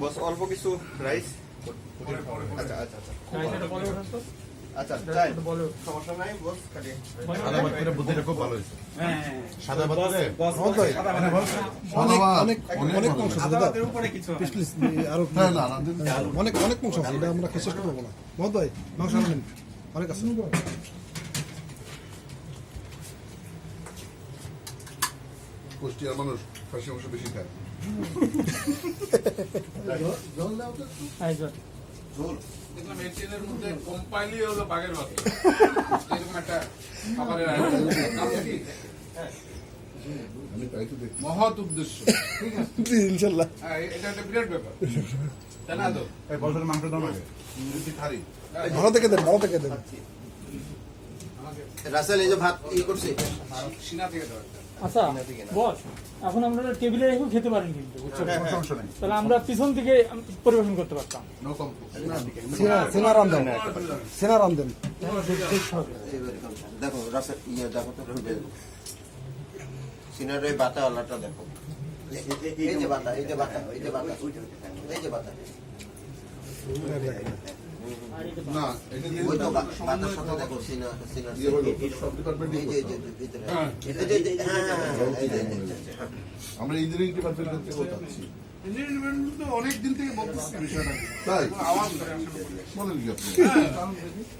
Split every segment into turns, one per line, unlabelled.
বস অল্প কিছু রাইস। আচ্ছা আচ্ছা আচ্ছা আচ্ছা চাই সমস্যা নাই বস। খালি
সাদা ভাত করে বুদ্ধিটা খুব ভালো হয়েছে। সাদা ভাত করে
অনেক মাংস আরো অনেক মাংস এটা আমরা শেষ করতে পারবো না। মহৎ ভাই মাংস আনেন অনেক আছে।
কুষ্টিয়ার মানুষ খাসি মাংস বেশি খায়।
ঝোল
দেখলাম এর মধ্যে কম্পাইলি হলো বাঘের ভাত, এরকম একটা খাবারের
আমি তাই তো দেখি।
মহৎ উদ্দেশ্য।
ইনশাল্লাহ
এটা একটা বিরাট ব্যাপার, তাই না? তো
এই বছরের মাংস দাম আগে থারি
ভালো থেকে দেন, ভালো থেকে দেন।
রাসেল এই যে ভাত ই করছে
সিনা থেকে দেওয়া।
আচ্ছা বস, এখন আমরা টেবিলে রেখেও খেতে পারেন কিন্তু, বুঝছো?
সমস্যা নেই।
তাহলে আমরা পিছন থেকে পরিবেশন করতে পারতাম।
নো কম।
সেনা রান্ধেন, সেনা রান্ধেন।
দেখো রাসেল ইয়ে দেখো তো সিনার এই বাতা আলাটা দেখো। এই যে বাতা, এই যে বাতা, এই যে বাতা, এই যে বাতা।
না এটা দিয়ে
ওই তো বাতার সাথে দেখো সিনার
দিয়ে হলো সব ডিপার্টমেন্ট
এই যে এই যে ভিতরে এই যে হ্যাঁ এই যে
আমরা ইঞ্জিনিয়ারিং ডিপার্টমেন্ট থেকে বলতাছি।
ইঞ্জিনিয়ারিং তো অনেক দিন থেকে বলতেছি বিষয়টা,
তাই
আওয়াজ করে আসলে
বলেন কি আপনি?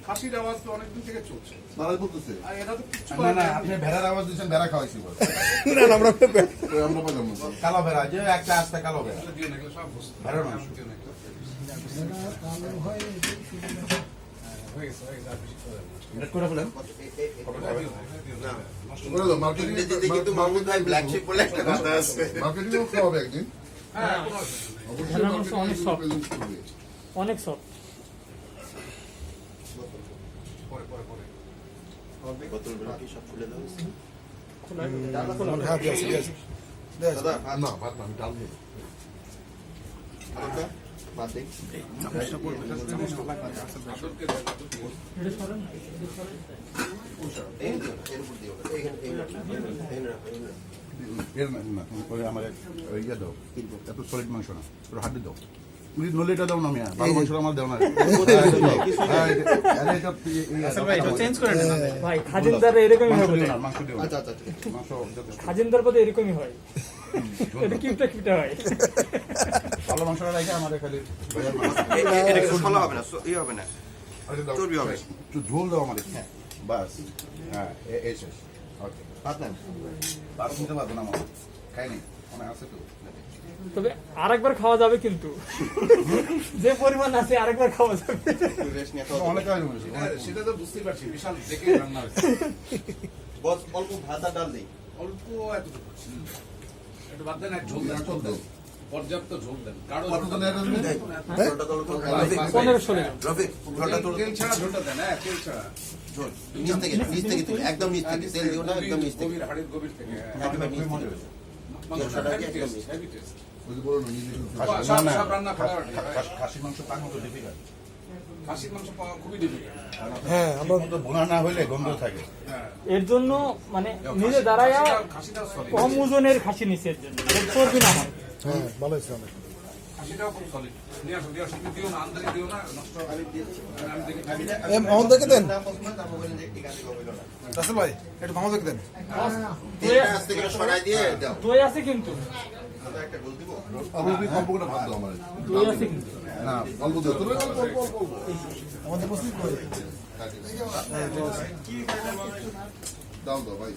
খাসির আওয়াজ তো অনেক দিন থেকে চলছে,
তারাই বলতেছে।
আর এটা তো কিছু
না না আপনি ভেড়ার আওয়াজ দিচ্ছেন, ভেড়া খাওয়াইছি বল।
না না আমরা
আমরা পেলাম না। কালো ভেড়া যে একটা আস্তে কালো ভেড়া।
দিয়ে না এগুলো সব বস্তু
ভেড়ার মাংস।
দিয়ে না এগুলো। হয়ে গেছে আর বেশি করে না।
এটা করে বলেন।
না
করে দাও মার্কেটিং
ইংরেজিতে কিন্তু মাহমুদ ভাই ব্ল্যাক শিপ বলে একটা কথা আছে।
মার্কেটিংও খাওয়াবে একদিন।
হ্যাঁ কোনো অসুবিধা নেই।
অবশ্যই
ভেড়ার মাংস অনেক
মার্কেটিং
soft।
প্রেজেন্ট করবে।
অনেক সফট।
পরে পরে পরে
বোতলগুলো কি সব খুলে দাও?
হ্যাঁ দিয়েছি দিয়েছি।
দাদা
না ভাত না, আমি ডাল দিই।
আলাদা ভাত দেই।
আদরকে
এটা সরেন না, এটা সরেন।
এই যে এর উপর দিও এইখানে এই রাখো।
এর না ওই আমার ওই ইয়ে দাও, এত সলিড মাংস না, ওটা হাড্ডি দাও। তুমি নলিটা দাও না মিয়া, ভালো মাংস আমার দাও না।
ভাই খাজিনদার এরকমই
মাংস
হবে।
দিও না, মাংস দিও না।
আচ্ছা আচ্ছা ঠিক আছে।
মাংস যথেষ্ট।
খাজিনদার পথে এরকমই হয়। এটা কিপটা কিপটা হয়।
ভালো মাংসটা রাখে আমাদের খালি ভেজাল মাংস।
এটা কি খোলা হবে না, ই হবে না।
আচ্ছা, দাও।
চর্বি হবে।
একটু ঝোল দাও আমাদের। বাস হ্যাঁ এই শেষ। ওকে
ভাত নেন।
বারো নিতে পারবো না আমার, খাই নি অনেক আছে তো।
তবে আরেকবার খাওয়া যাবে কিন্তু, যে পরিমাণ আছে আরেকবার খাওয়া যাবে।
রেস্ট নিয়ে খাওয়া
অনেক আয়োজন হয়েছে।
হ্যাঁ, সেটা তো বুঝতেই পারছি, বিশাল দেখে রান্না হয়েছে।
বস অল্প ভাত আর ডাল দেই।
অল্প এতটুকু একটু বাদ দেন, এক ঝোল দেন,
ঝোল দাও।
পর্যাপ্ত ঝোল দেন। গাঢ়
কত
ঝোল
তো
দেন।
নেট আছে?
ঝোলটা তোলো তো।
15-16 জন।
রফিক ঝোলটা তোলো।
তেল ছাড়া ঝোলটা দেন, হ্যাঁ তেল ছাড়া।
ঝোল নিচ থেকে তুলো, একদম নিচ থেকে তেল দিও না, একদম নিচ থেকে।
গভীর হাড়ির গভীর থেকে, হ্যাঁ।
একদম নিচ থেকে।
মাংসটা heavy taste, heavy taste।
ওই যে বলো না, নিজে
সব সব রান্না করা
খাসি মাংস পাক মতো ডিফিকাল্ট।
খাসির মাংস পাওয়া খুবই difficult।
হ্যাঁ আমরা
তো ভুনা না হইলে গন্ধ থাকে।
হ্যাঁ।
এর জন্য মানে নিজে দাঁড়ায়
খাসিটাও solid।
কম ওজনের খাসি নিচ্ছে এর জন্য, এর চর্বি না হয়।
হ্যাঁ ভালো হয়েছে অনেক।
খাসিটাও খুব solid। নিয়ে আসো, দিয়ে আসো, তুমি দিও না, আমদানি দিও না, নষ্ট হবে। আমি দেখি খাবি।
মোহাম্মদ ভাইকে দেন।
না পছন্দ না বলেন যে ঠিক আছে হবে না।
রাসেল ভাই একটু মোহাম্মদ ভাইকে দেন।
তেলটা আস্তে করে সরাই দিয়ে দাও।
দই আছে কিন্তু,
দাদা একটা গোল দিব।
আমার কি কম্প করে ভাত দাও আমার।
দই আছে কিন্তু।
না অল্প দাও, তবে অল্প অল্প অল্প।
আমাদের প্রস্তুত করে
দাও দাও ভাই।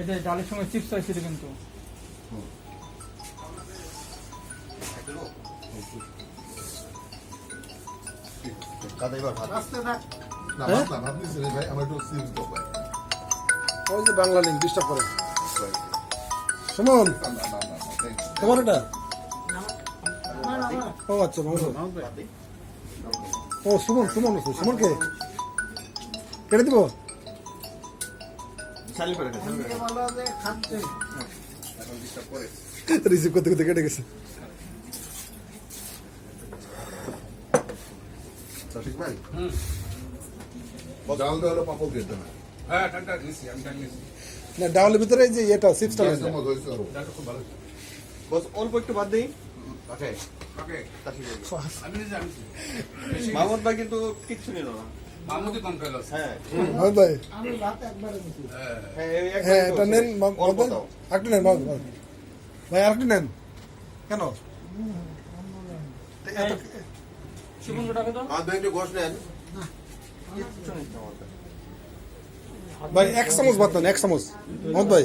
এটা ডালের সঙ্গে চিপস আছে কিন্তু।
দাদা এবার ভাত।
না ভাত না, ভাত দিচ্ছি রে ভাই, আমার একটু সিরিজ দাও ভাই।
ওই যে বাংলা লিঙ্ক ডিস্টার্ব করে। সুমন
না না না না, thank you.
তোমার এটা ও আচ্ছা মাংস ও সুমন সুমন আছে সুমনকে কেটে দিব।
চালু করে দে, চালু করে দে।
এখন disturb করে।
রিসিভ করতে করতে কেটে গেছে।
ঠিক ভাই
হুম।
ডাল দেওয়া হলো পাপড় খেতে না।
হ্যাঁ, টানটা নিয়েছি, আমি টান নিয়েছি।
না ডাউলের ভিতরে এই যে এটা চিপসটা
এক চামচ হয়েছে আরো।
বস অল্প একটু বাদ দিই
ওকে।
ওকে
তাহলে
আমি নিজে আনছি
মাহমুদ ভাই কিন্তু কিচ্ছু নিল না
মামুদি কম খেলো
হ্যাঁ
মোহাম্মদ ভাই
হ্যাঁ এই একটা
হ্যাঁ
নিতে
এটা
হচ্ছে।
নেন
অল্প
মোহাম্মদ ভাই
দাও।
আরেকটা নেন মোহাম্মদ ভাই। ভাই আরেকটা নেন কেন
শিবন টাকা দাও
আর 2 একটু গোশ নেন কিচ্ছু নিতে হবে না।
ভাই এক চামচ ভাত নেন এক চামচ মোহাম্মদ ভাই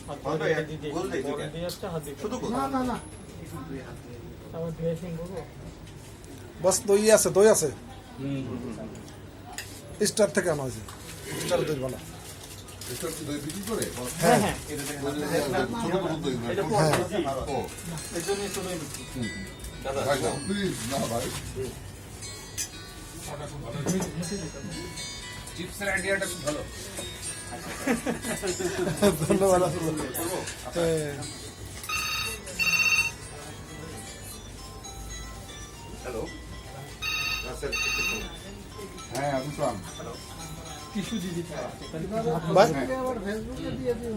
হাত
ভাই,
দিয়ে দিয়ে
গোল দিই,
দিয়ে
গোল।
দিয়ে একটা হাত দিয়ে
শুধু গোশ
তারপর ড্রেসিং করবো
বাস দই আছে দই আছে স্টার থেকে আনা হয়েছে স্টার দই ভালো
এটা কি দই বিক্রি করে?
হ্যাঁ হ্যাঁ
ছোট ছোট দই না?
এটা
হ্যাঁ।
ও,
এর জন্য ছোট নিচ্ছি
ভাই দাও, প্লিজ, না ভাই।
চিপসের আইডিয়াটা খুব ভালো
ধন্যবাদ হ্যাঁ
হ্যালো রাসেল একটু শোনো।
হ্যাঁ, আমি তো
টিস্যু দিয়ে দিতে
ভাই